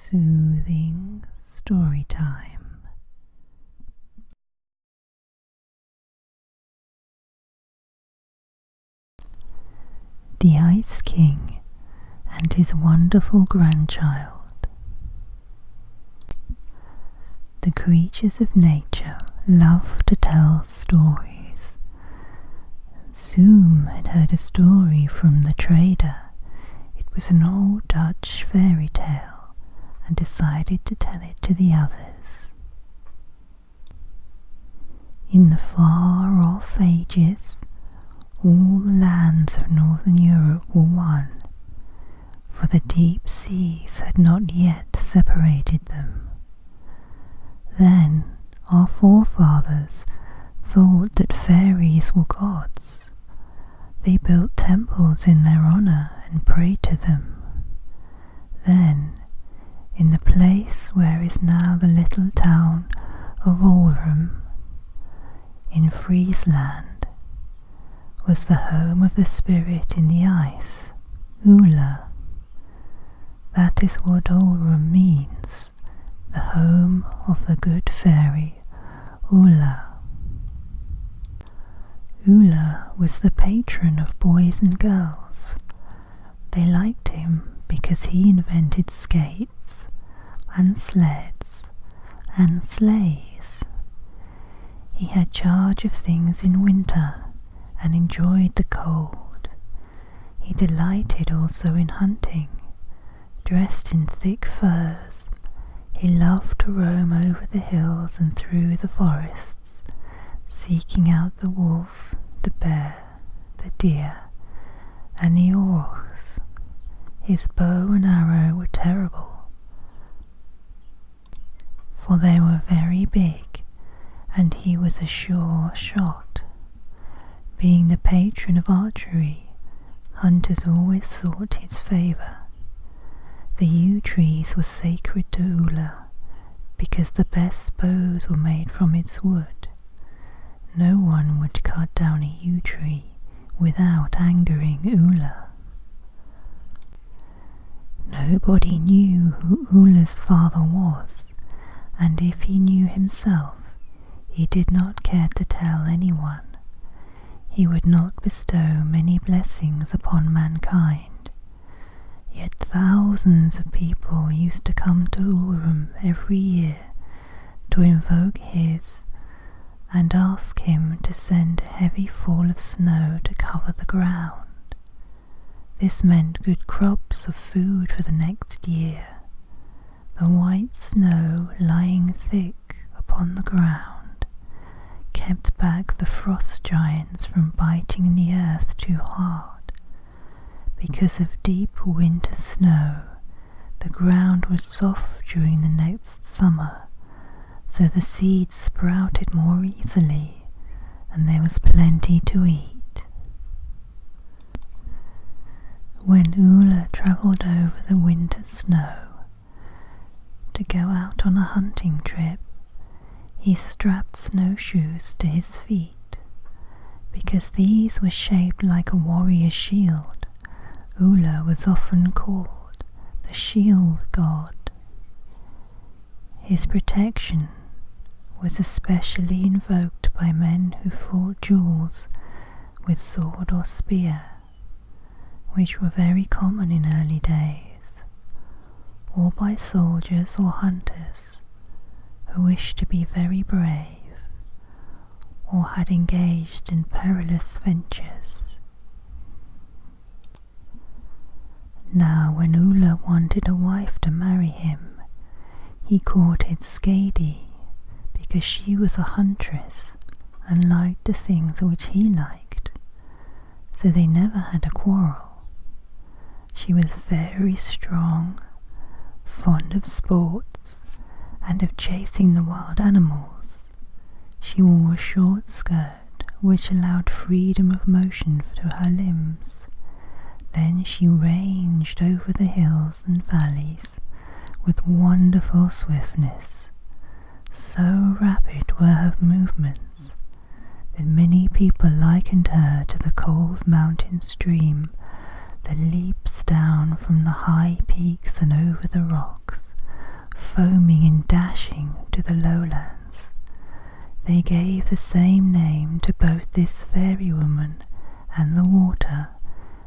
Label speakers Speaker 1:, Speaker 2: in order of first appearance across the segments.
Speaker 1: Soothing story time. The Ice King and his wonderful grandchild. The creatures of nature love to tell stories. Zoom had heard a story from the trader. It was an old Dutch fairy tale, and decided to tell it to the others. In the far-off ages, all the lands of northern Europe were one, for the deep seas had not yet separated them. Then our forefathers thought that fairies were gods. They built temples in their honour and prayed to them. Then, in the place where is now the little town of Ulrum, in Friesland, was the home of the spirit in the ice, Ula. That is what Ulrum means, the home of the good fairy Ula. Ula was the patron of boys and girls. They liked him because he invented skates and sleds and sleighs. He had charge of things in winter and enjoyed the cold. He delighted also in hunting. Dressed in thick furs, he loved to roam over the hills and through the forests, seeking out the wolf, the bear, the deer, and the aurochs. His bow and arrow were terrible, for they were very big, and he was a sure shot. Being the patron of archery, hunters always sought his favour. The yew trees were sacred to Ula, because the best bows were made from its wood. No one would cut down a yew tree without angering Ula. Nobody knew who Ula's father was, and if he knew himself, he did not care to tell anyone. He would not bestow many blessings upon mankind. Yet thousands of people used to come to Ulrum every year to invoke his and ask him to send a heavy fall of snow to cover the ground. This meant good crops of food for the next year. The white snow lying thick upon the ground kept back the frost giants from biting the earth too hard. Because of deep winter snow, the ground was soft during the next summer, so the seeds sprouted more easily, and there was plenty to eat. When Ula travelled over the winter snow to go out on a hunting trip, he strapped snowshoes to his feet. Because these were shaped like a warrior's shield, Ula was often called the shield god. His protection was especially invoked by men who fought duels with sword or spear, which were very common in early days, or by soldiers or hunters who wished to be very brave or had engaged in perilous ventures. Now when Ula wanted a wife to marry him, he courted Skadi, because she was a huntress and liked the things which he liked, so they never had a quarrel. She was very strong, fond of sports, and of chasing the wild animals. She wore a short skirt which allowed freedom of motion to her limbs. Then she ranged over the hills and valleys with wonderful swiftness. So rapid were her movements that many people likened her to the cold mountain stream that leaps down from the high peaks and over the rocks foaming and dashing to the lowlands. They gave the same name to both this fairy woman and the water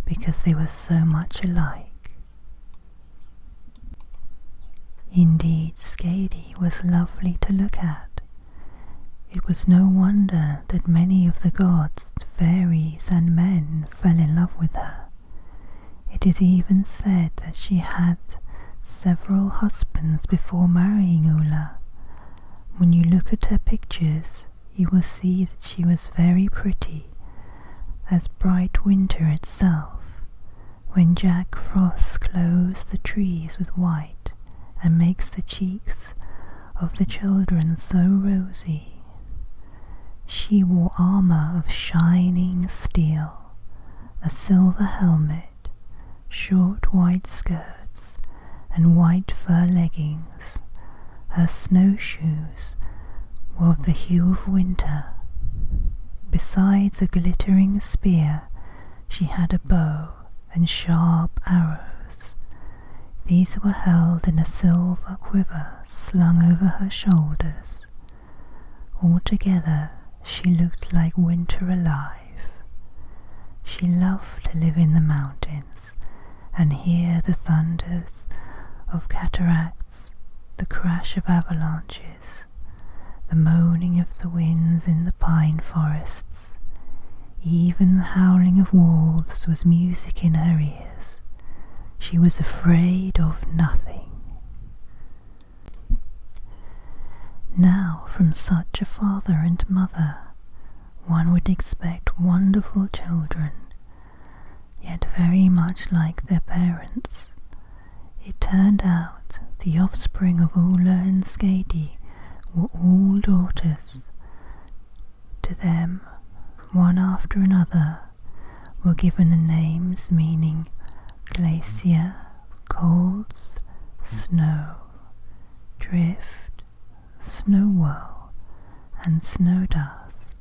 Speaker 1: because they were so much alike. Indeed, Skadi was lovely to look at. It was no wonder that many of the gods, fairies and men fell in love with her. It is even said that she had several husbands before marrying Ula. When you look at her pictures, you will see that she was very pretty, as bright winter itself, when Jack Frost clothes the trees with white and makes the cheeks of the children so rosy. She wore armor of shining steel, a silver helmet, short white skirts, and white fur leggings. Her snowshoes were of the hue of winter. Besides a glittering spear, she had a bow and sharp arrows. These were held in a silver quiver slung over her shoulders. Altogether, she looked like winter alive. She loved to live in the mountains and hear the thunders of cataracts, the crash of avalanches, the moaning of the winds in the pine forests. Even the howling of wolves was music in her ears. She was afraid of nothing. Now, from such a father and mother, one would expect wonderful children, yet very much like their parents. It turned out the offspring of Ula and Skadi were all daughters. To them, one after another, were given the names meaning glacier, colds, snow, drift, snow whirl, and snow dust,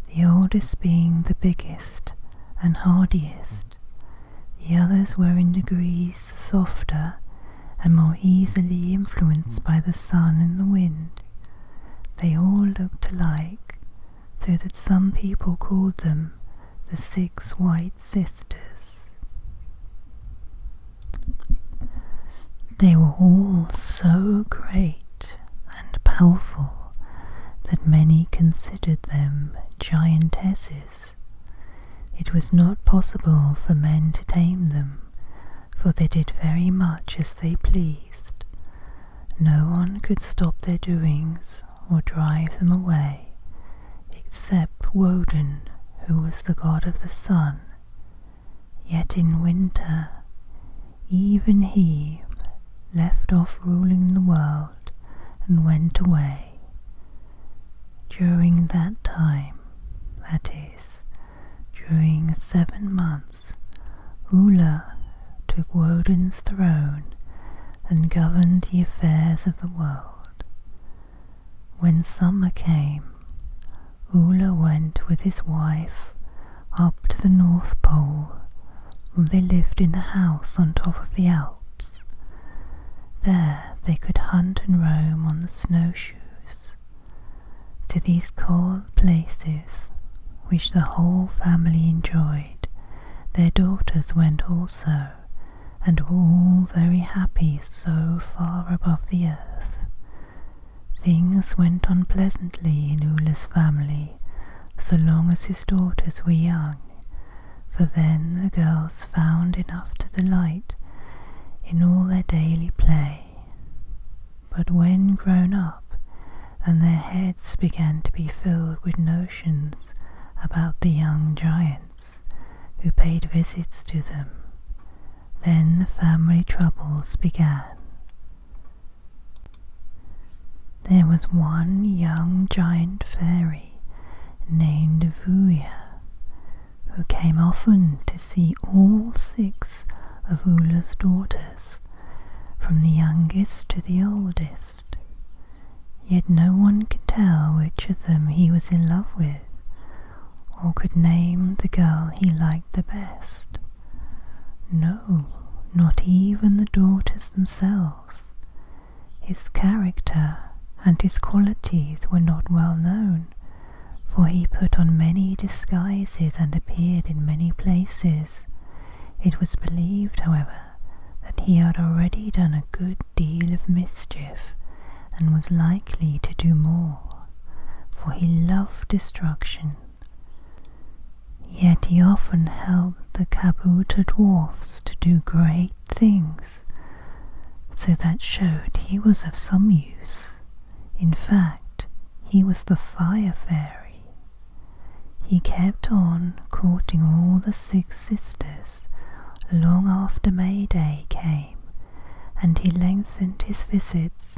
Speaker 1: the oldest being the biggest and hardiest. The others were in degrees softer and more easily influenced by the sun and the wind. They all looked alike, so that some people called them the 6 White Sisters. They were all so great and powerful that many considered them giantesses. It was not possible for men to tame them, for they did very much as they pleased. No one could stop their doings or drive them away, except Woden, who was the god of the sun. Yet in winter, even he left off ruling the world and went away. During that time, that is, during 7 months, Ula took Woden's throne and governed the affairs of the world. When summer came, Ula went with his wife up to the North Pole, where they lived in a house on top of the Alps. There they could hunt and roam on the snowshoes. To these cold places, which the whole family enjoyed, their daughters went also, and were all very happy so far above the earth. Things went on pleasantly in Ula's family so long as his daughters were young, for then the girls found enough to delight in all their daily play. But when grown up, and their heads began to be filled with notions about the young giants who paid visits to them, then the family troubles began. There was one young giant fairy named Vuya, who came often to see all 6 of Ula's daughters, from the youngest to the oldest. Yet no one could tell which of them he was in love with, or could name the girl he liked the best. No, not even the daughters themselves. his character and his qualities were not well known, for he put on many disguises and appeared in many places. It was believed, however, that he had already done a good deal of mischief, and was likely to do more, for he loved destruction. Yet he often helped the Kabuta dwarfs to do great things, so that showed he was of some use. In fact, he was the fire fairy. He kept on courting all the 6 sisters long after May Day came, and he lengthened his visits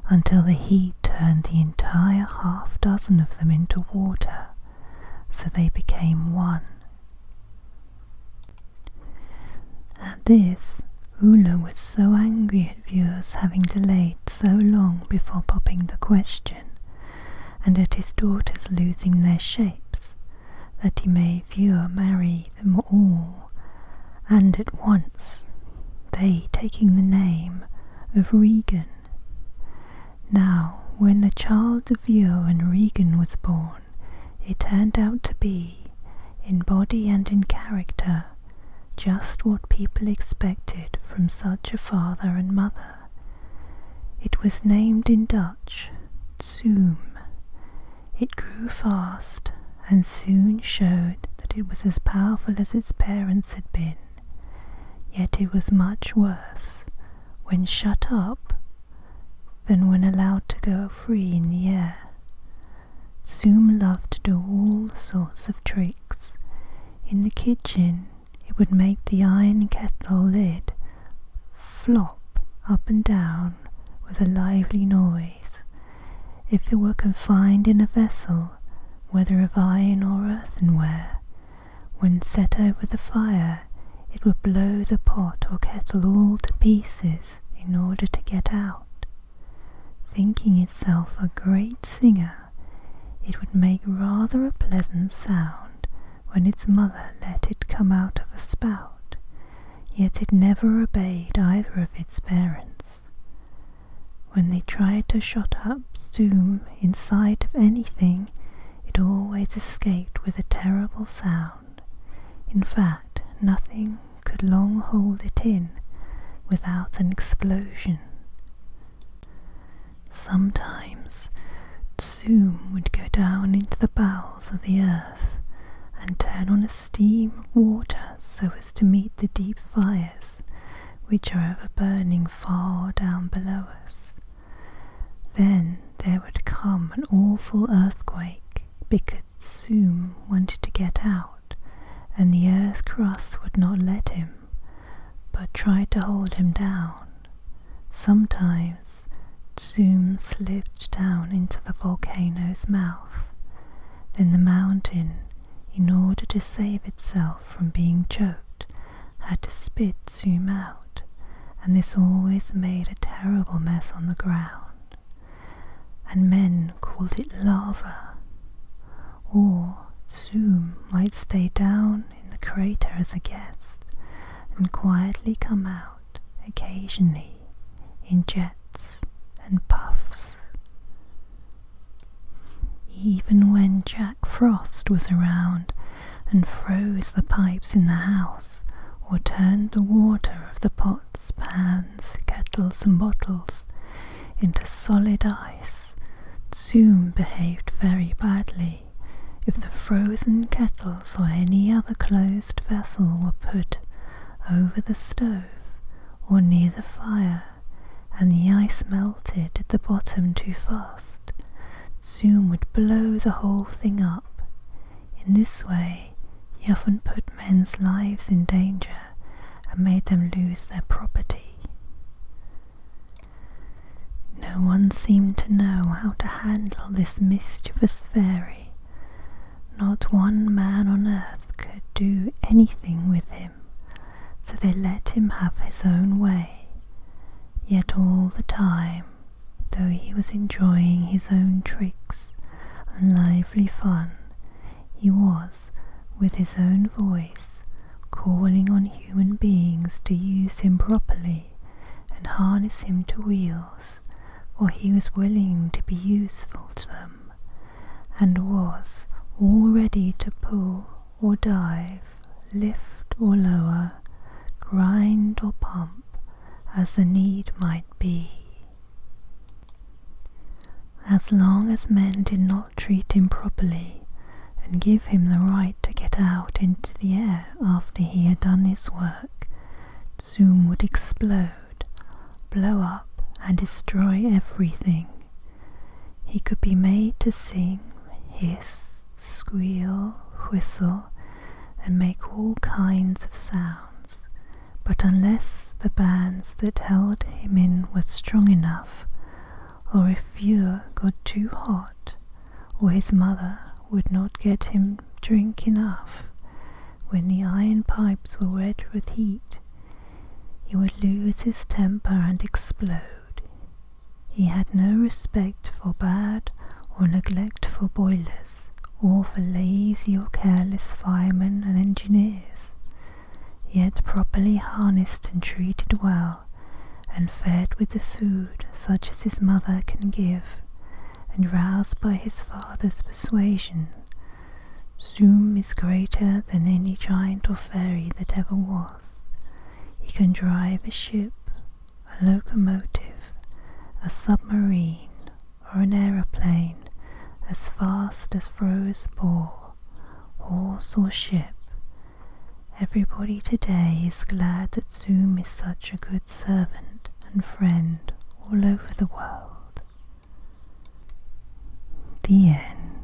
Speaker 1: until the heat turned the entire half-dozen of them into water, so they became one. At this, Ula was so angry at Vuur's having delayed so long before popping the question, and at his daughters losing their shapes, that he made Vuur marry them all, and at once, they taking the name of Regan. Now, when the child of Vuur and Regan was born, it turned out to be, in body and in character, just what people expected from such a father and mother. It was named in Dutch Zoom. It grew fast and soon showed that it was as powerful as its parents had been, yet it was much worse when shut up than when allowed to go free in the air. Zoom loved to do all sorts of tricks. In the kitchen, it would make the iron kettle lid flop up and down with a lively noise. If it were confined in a vessel, whether of iron or earthenware, when set over the fire, it would blow the pot or kettle all to pieces in order to get out. Thinking itself a great singer, it would make rather a pleasant sound when its mother let it come out of a spout, yet it never obeyed either of its parents. When they tried to shut up Zoom inside of anything, it always escaped with a terrible sound. In fact, nothing could long hold it in without an explosion. Sometimes Zoom would go down into the bowels of the earth and turn on a stream of water so as to meet the deep fires which are ever burning far down below us. Then there would come an awful earthquake because Zoom wanted to get out, and the earth crust would not let him, but tried to hold him down. Sometimes Zoom slipped down into the volcano's mouth. Then the mountain, in order to save itself from being choked, had to spit Zoom out, and this always made a terrible mess on the ground, and men called it lava. Or Zoom might stay down in the crater as a guest, and quietly come out occasionally in jets and puffs. Even when Jack Frost was around and froze the pipes in the house, or turned the water of the pots, pans, kettles and bottles into solid ice, Zoom behaved very badly. If the frozen kettles or any other closed vessel were put over the stove or near the fire, and the ice melted at the bottom too fast, Zoom would blow the whole thing up. In this way, he often put men's lives in danger and made them lose their property. No one seemed to know how to handle this mischievous fairy. Not one man on earth could do anything with him, so they let him have his own way. Yet all the time, though he was enjoying his own tricks and lively fun, he was, with his own voice, calling on human beings to use him properly and harness him to wheels, for he was willing to be useful to them, and was all ready to pull or dive, lift or lower, grind or pump, as the need might be. As long as men did not treat him properly and give him the right to get out into the air after he had done his work, Zoom would explode, blow up and destroy everything. He could be made to sing, hiss, squeal, whistle, and make all kinds of sounds, but unless the bands that held him in were strong enough, or if fuel got too hot, or his mother would not get him drink enough, when the iron pipes were red with heat, he would lose his temper and explode. He had no respect for bad or neglectful boilers, or for lazy or careless firemen and engineers. Yet properly harnessed and treated well, and fed with the food such as his mother can give, and roused by his father's persuasion, Zoom is greater than any giant or fairy that ever was. He can drive a ship, a locomotive, a submarine, or an aeroplane as fast as Rose bore, horse or ship. Everybody today is glad that Zoom is such a good servant and friend all over the world. The end.